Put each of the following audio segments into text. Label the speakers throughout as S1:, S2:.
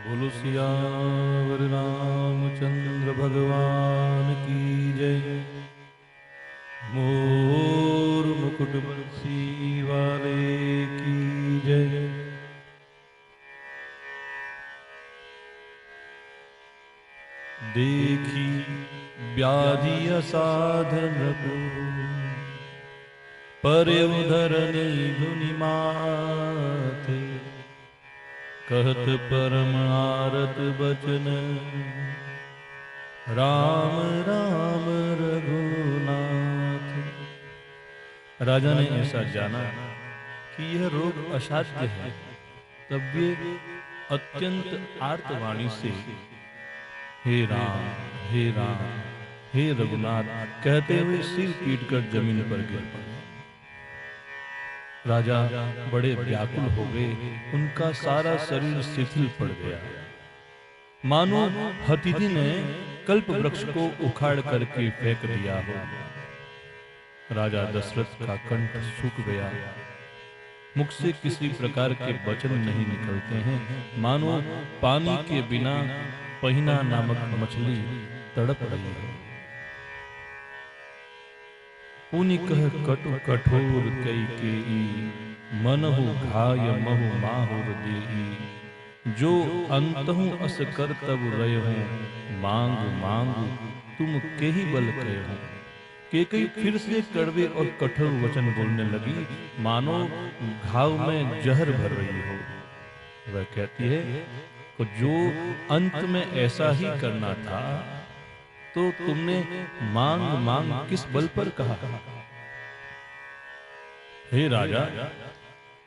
S1: बोलो सियावर रामचंद्र भगवान की जय। मोर मुकुट बंसी वाले की जय। देखी व्याधि असाधन को परे उधरनी धुनि माथे। कहत परम आरत बचन राम राम रघुनाथ। राजा ने ऐसा जाना कि यह रोग असाध्य है, तब वे अत्यंत आर्तवाणी से हे राम हे राम हे रघुनाथ कहते हुए सिर पीटकर जमीन पर गिर पड़े। राजा बड़े व्याकुल हो गए, उनका सारा शरीर शिथिल पड़ गया, मानो हथिनी ने कल्प वृक्ष को उखाड़ करके फेंक दिया हो। राजा दशरथ का कंठ सूख गया, मुख से किसी प्रकार के वचन नहीं निकलते हैं, मानो पानी के बिना पहिना नामक मछली तड़प रही है। पुनि कह कटु कठोर कई केई मनहु घाय महु माहुर देई। जो अंतहु अस कर तब रहे हो मांगु मांगु तुम के ही बल कहे हो। केकई फिर से कड़वे और कठोर वचन बोलने लगी, मानो घाव में जहर भर रही हो। वह कहती है कि जो अंत में ऐसा ही करना था तो तुमने मांग मांग किस बल पर कहा। हे राजा,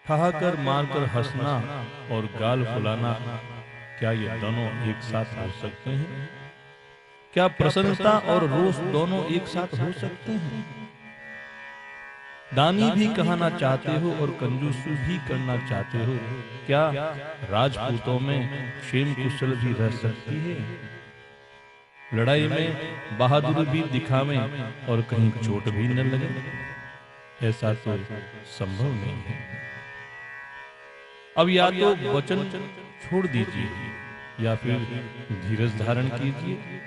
S1: ठहाकर मारकर हंसना और गाल फुलाना, क्या ये दोनों एक साथ हो सकते हैं? क्या प्रसन्नता और रोष दोनों एक साथ हो सकते हैं? दानी भी कहना चाहते हो और कंजूसी भी करना चाहते हो। क्या राजपूतों में क्षेम कुशल भी रह सकती है? लड़ाई में बहादुरी भी दिखावें और कहीं चोट भी न लगे, ऐसा तो संभव नहीं है। अब या तो वचन छोड़ दीजिए या फिर धीरज धारण कीजिए।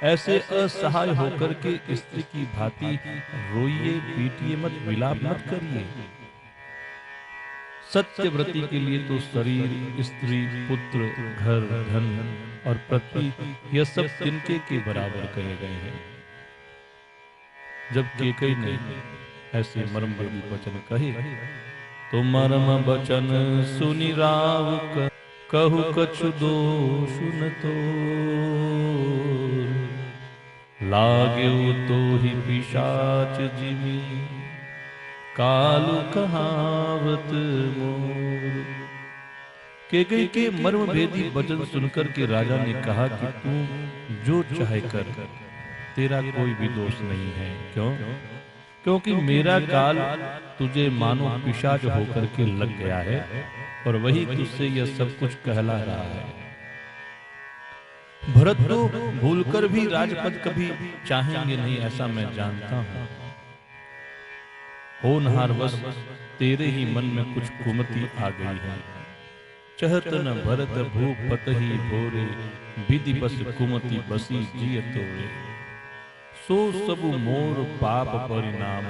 S1: ऐसे असहाय होकर के स्त्री की भांति रोइए पीटिए मत, विलाप मत करिए। सत्यव्रती के लिए तो शरीर, स्त्री, पुत्र, घर, धन और पृथ्वी यह सब तिनके के बराबर कहे गए हैं। जब केकई ने ऐसे मर्मभेदी वचन कहे तो मर्म बचन सुनि राव कहु कछु दोष न तो। लाग्यो तो ही पिशाच जिमी कालु कहावत मोर। केकई के मर्म भेदी वचन सुनकर के राजा ने कहा कि तू जो चाहे कर, तेरा कोई भी दोष नहीं है। क्यों? क्योंकि मेरा काल तुझे मानो पिशाच होकर के लग गया है और वही तुझसे यह सब कुछ कहला रहा है। भरत तो भूलकर भी राजपद कभी चाहेंगे नहीं, ऐसा मैं जानता हूं। होनहार बस तेरे ही मन में कुछ कुमति आ गई है। चहत न भरत भूपत ही भोरे विधि बस कुमति बसी जिय तोरे। सो सब मोर पाप परिणाम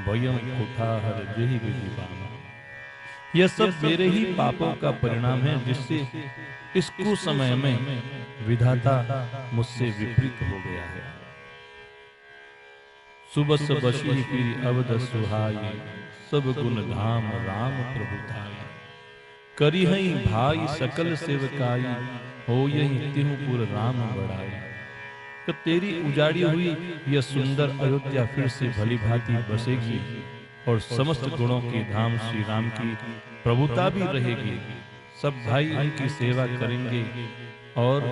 S1: भयम कुठाहर जही विधि बाम। यह सब मेरे ही पापों का परिणाम है, जिससे इस कुसमय में विधाता मुझसे विपरीत हो गया है। सुबस बशी फिर अवध सुहाई सब गुण धाम राम प्रभु धाई। करी हई भाई सकल सेवकाई हो यही तिहुपुर राम बड़ाई। तो तेरी उजाड़ी हुई यह सुंदर अयोध्या फिर से भली भांति बसेगी और समस्त गुणों के धाम श्री राम की प्रभुता भी रहेगी। सब भाई उनकी सेवा करेंगे और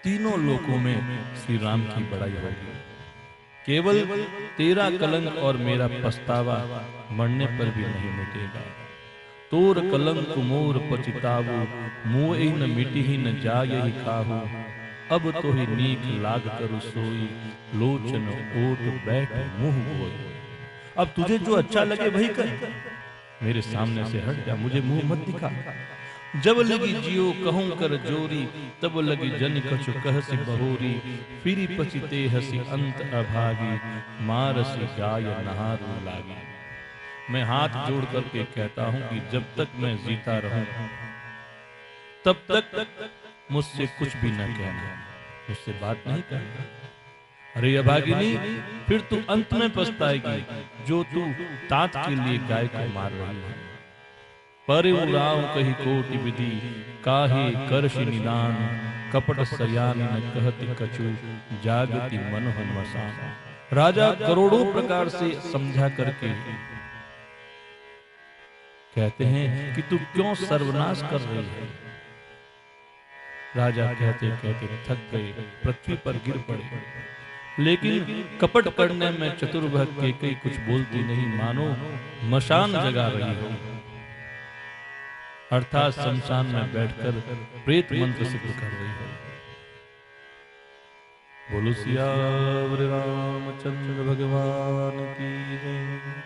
S1: तीनों लोकों में श्री राम की बड़ाई होगी। केवल तेरा कलंक और मेरा पछतावा मरने पर भी नहीं मिटेगा। तोर कलंक मोर पचितावु मोए न मिटी ही न जाय ही काहू। अब तो ही नीक लाग कर सोई लोचन ओट बैठ मुंह बोई। अब तुझे जो अच्छा लगे वही कर, मेरे सामने से हट जा, मुझे मुंह मत दिखा। जब लगी जियो कहूं कर जोरी, तब लगी जन कछु कहसी बहोरी। फिरी पचिते हसी अंत अभागी, मारसी गाय नहारू लागी। मैं हाथ जोड़ करके कहता हूं कि जब तक मैं जीता रहूं तब तक मुझसे कुछ भी न कहना, मुझसे बात नहीं करना। अरे अभागिनी, फिर तू अंत में पछताएगी जो तू तात के लिए गाय को मार रही है। पर उड़ाव कही कोटि विधि, काहे करषि निदान। कपट सयानी न कहती कछु, जागती मन हो मसान। राजा करोड़ों प्रकार से समझा करके कहते हैं कि तू क्यों सर्वनाश कर रही है। राजा कहते कहते थक गए, पृथ्वी पर गिर पड़े। लेकिन कपट करने में चतुर्भग के कई कुछ बोलती नहीं, मानो मशान जगा रही हो, अर्थात शमशान में बैठकर प्रेत मंत्र सिद्ध कर रही है। बोलो सियावर रामचंद्र भगवान की जय।